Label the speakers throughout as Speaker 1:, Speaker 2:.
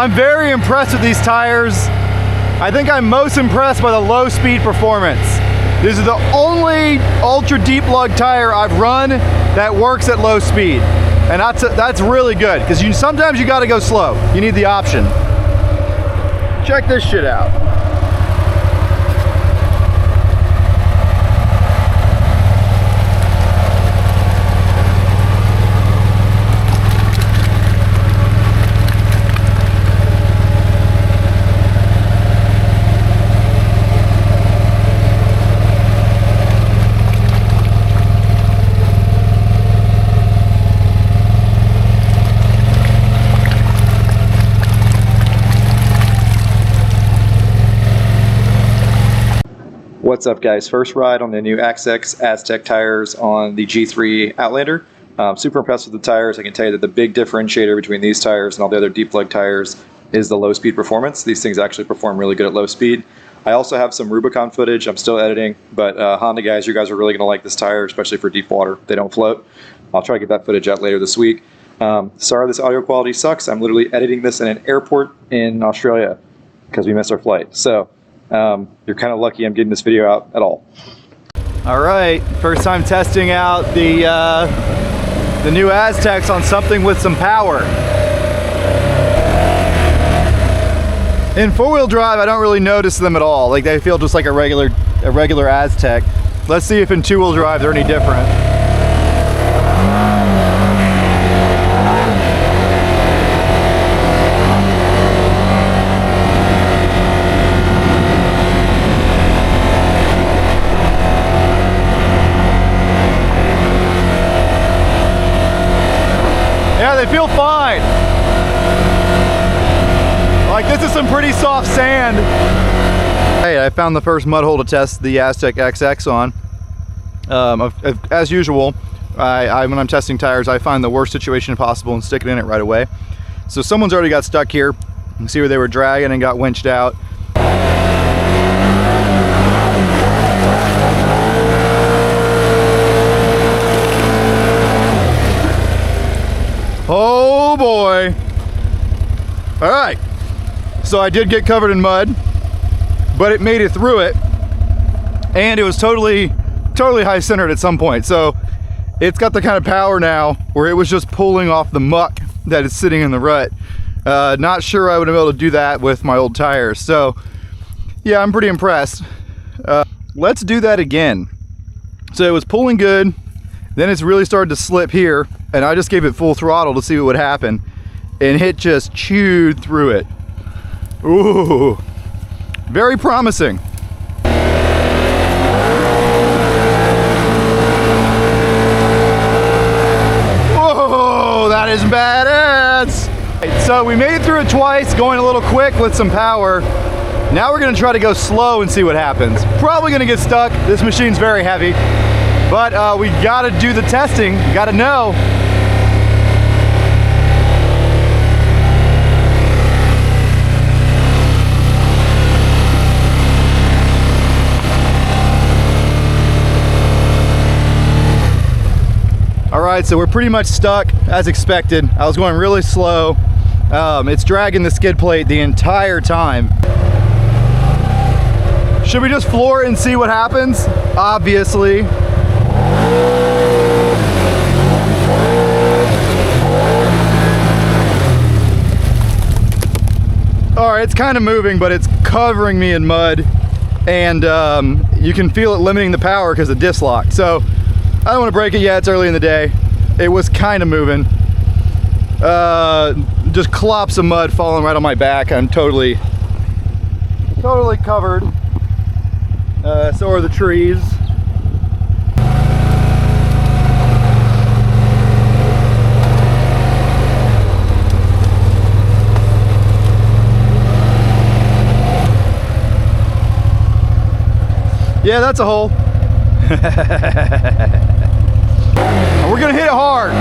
Speaker 1: I'm very impressed with these tires. I think I'm most impressed by the low speed performance. This is the only ultra deep lug tire I've run that works at low speed. And that's really good, because sometimes you gotta go slow. You need the option. Check this shit out. What's up, guys? First ride on the new Aztex Tires on the G3 Outlander. Super impressed with the tires. I can tell you that the big differentiator between these tires and all the other deep lug tires is the low speed performance. These things actually perform really good at low speed. I also have some Rubicon footage I'm still editing, but Honda guys, you guys are really going to like this tire, especially for deep water. They don't float. I'll try to get that footage out later this week. Sorry this audio quality sucks. I'm literally editing this in an airport in Australia because we missed our flight. So you're kind of lucky I'm getting this video out at all. All right, first time testing out the new Aztecs on something with some power. In four-wheel drive, I don't really notice them at all. Like, they feel just like a regular Aztec. Let's see if in two-wheel drive they're any different. Yeah, they feel fine. Like, this is some pretty soft sand. Hey, I found the first mud hole to test the Aztec XX on. As usual, when I'm testing tires, I find the worst situation possible and stick it in it right away. So someone's already got stuck here. You can see where they were dragging and got winched out. Oh boy. All right. So I did get covered in mud, but it made it through it. And it was totally high centered at some point. So it's got the kind of power now where it was just pulling off the muck that is sitting in the rut. Not sure I would have been able to do that with my old tires. So yeah, I'm pretty impressed. Let's do that again. So it was pulling good. Then it's really started to slip here, and I just gave it full throttle to see what would happen, and it just chewed through it. Ooh, very promising. Whoa, that is badass. So we made it through it twice, going a little quick with some power. Now we're gonna try to go slow and see what happens. Probably gonna get stuck. This machine's very heavy. But we gotta do the testing, you gotta know. All right, so we're pretty much stuck as expected. I was going really slow. It's dragging the skid plate the entire time. Should we just floor it and see what happens? Obviously. All right, it's kind of moving, but it's covering me in mud, and you can feel it limiting the power because of disc lock. So I don't want to break it yet. It's early in the day. It was kind of moving. Just clops of mud falling right on my back. I'm totally covered. So are the trees. Yeah, that's a hole. We're gonna hit it hard.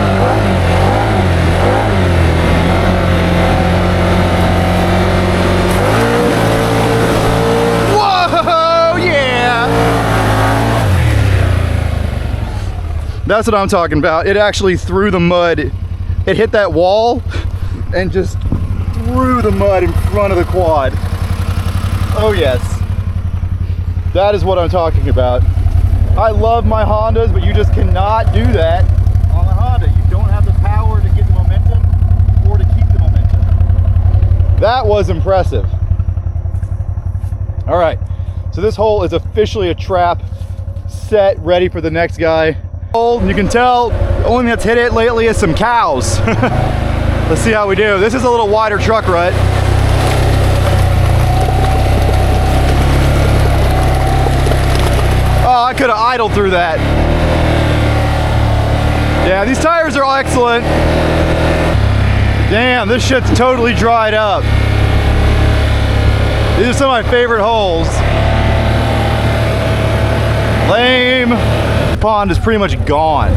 Speaker 1: Whoa, yeah. That's what I'm talking about. It actually threw the mud. It hit that wall and just
Speaker 2: through the mud in front of the quad. Oh yes, that is what I'm talking about. I love my Hondas, but you just cannot do that on a Honda. You don't have the power to get the momentum or to keep the momentum. That was impressive. All right, so this hole is officially a trap, set, ready for the next guy. You can tell the only thing that's hit it lately is some cows. Let's see how we do. This is a little wider truck rut. Oh, I could have idled through that. Yeah, these tires are excellent. Damn, this shit's totally dried up. These are some of my favorite holes. Lame. The pond is pretty much gone.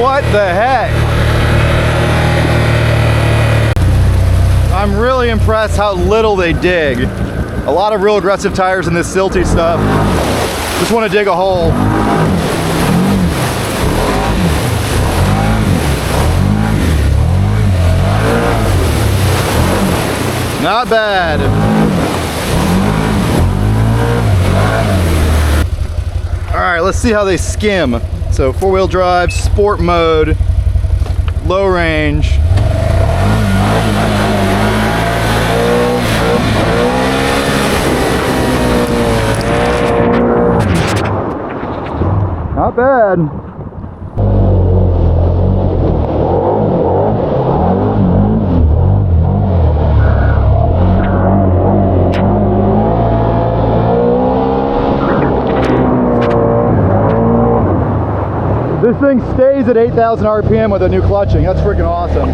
Speaker 2: What the heck? I'm really impressed how little they dig. A lot of real aggressive tires in this silty stuff. Just want to dig a hole. Not bad. All right, let's see how they skim. So 4-wheel drive, sport mode, low range. Not bad. This thing stays at 8,000 RPM with a new clutching. That's freaking awesome.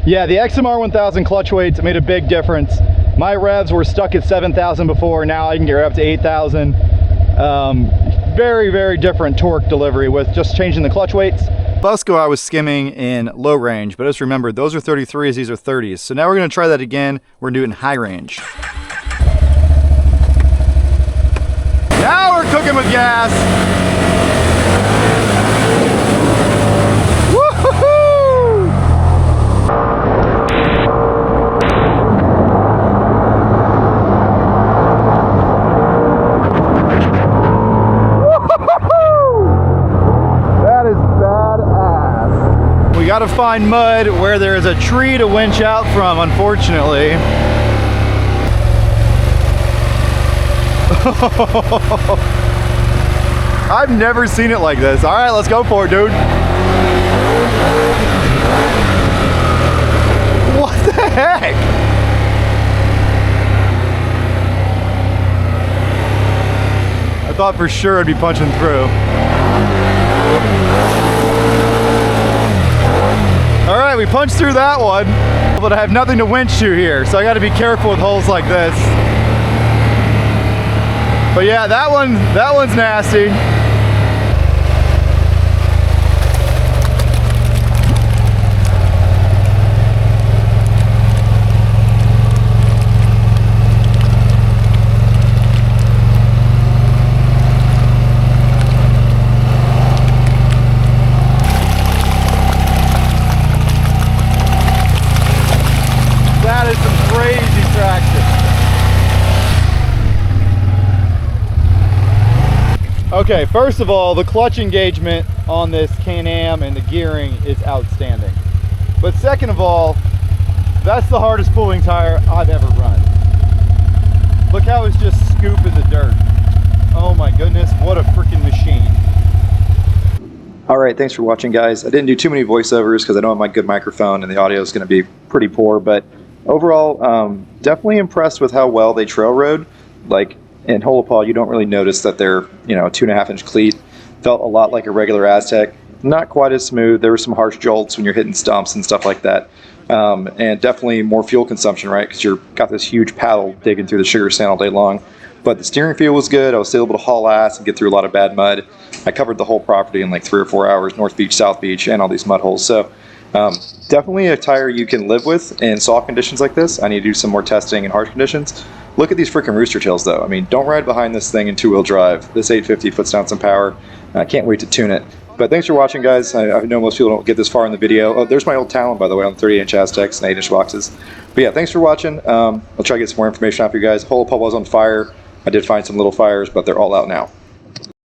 Speaker 2: Yeah, the XMR 1000 clutch weights made a big difference. My revs were stuck at 7,000 before. Now I can get up to 8,000. Very, very different torque delivery with just changing the clutch weights. Busco I was skimming in low range, but just remember, those are 33s, these are 30s. So now we're gonna try that again. We're gonna do it in high range. Now we're cooking with gas. We gotta find mud where there is a tree to winch out from, unfortunately. I've never seen it like this. All right, let's go for it, dude. What the heck? I thought for sure I'd be punching through. All right, we punched through that one, but I have nothing to winch to here, so I gotta be careful with holes like this. But yeah, that one's nasty. That is some crazy traction. Okay, first of all, the clutch engagement on this Can-Am and the gearing is outstanding. But second of all, that's the hardest pulling tire I've ever run. Look how it's just scooping the dirt. Oh my goodness, what a freaking machine.
Speaker 1: All right, thanks for watching, guys. I didn't do too many voiceovers because I don't have my good microphone and the audio is going to be pretty poor, but overall, definitely impressed with how well they trail rode. Like in Holopal, you don't really notice that they're, you know, a 2.5-inch cleat. Felt a lot like a regular Aztec. Not quite as smooth. There were some harsh jolts when you're hitting stumps and stuff like that. And definitely more fuel consumption, right? Because you've got this huge paddle digging through the sugar sand all day long. But the steering feel was good. I was still able to haul ass and get through a lot of bad mud. I covered the whole property in like 3 or 4 hours, North Beach, South Beach, and all these mud holes. So definitely a tire you can live with in soft conditions like this. I need to do some more testing in harsh conditions. Look at these freaking rooster tails though. I mean, don't ride behind this thing in 2-wheel drive. This 850 puts down some power. I can't wait to tune it. But thanks for watching, guys. I know most people don't get this far in the video. Oh, there's my old Talon, by the way, on 30-inch Aztecs and 8-inch boxes. But yeah, thanks for watching. I'll try to get some more information out for you guys. The whole pub was on fire. I did find some little fires, but they're all out now.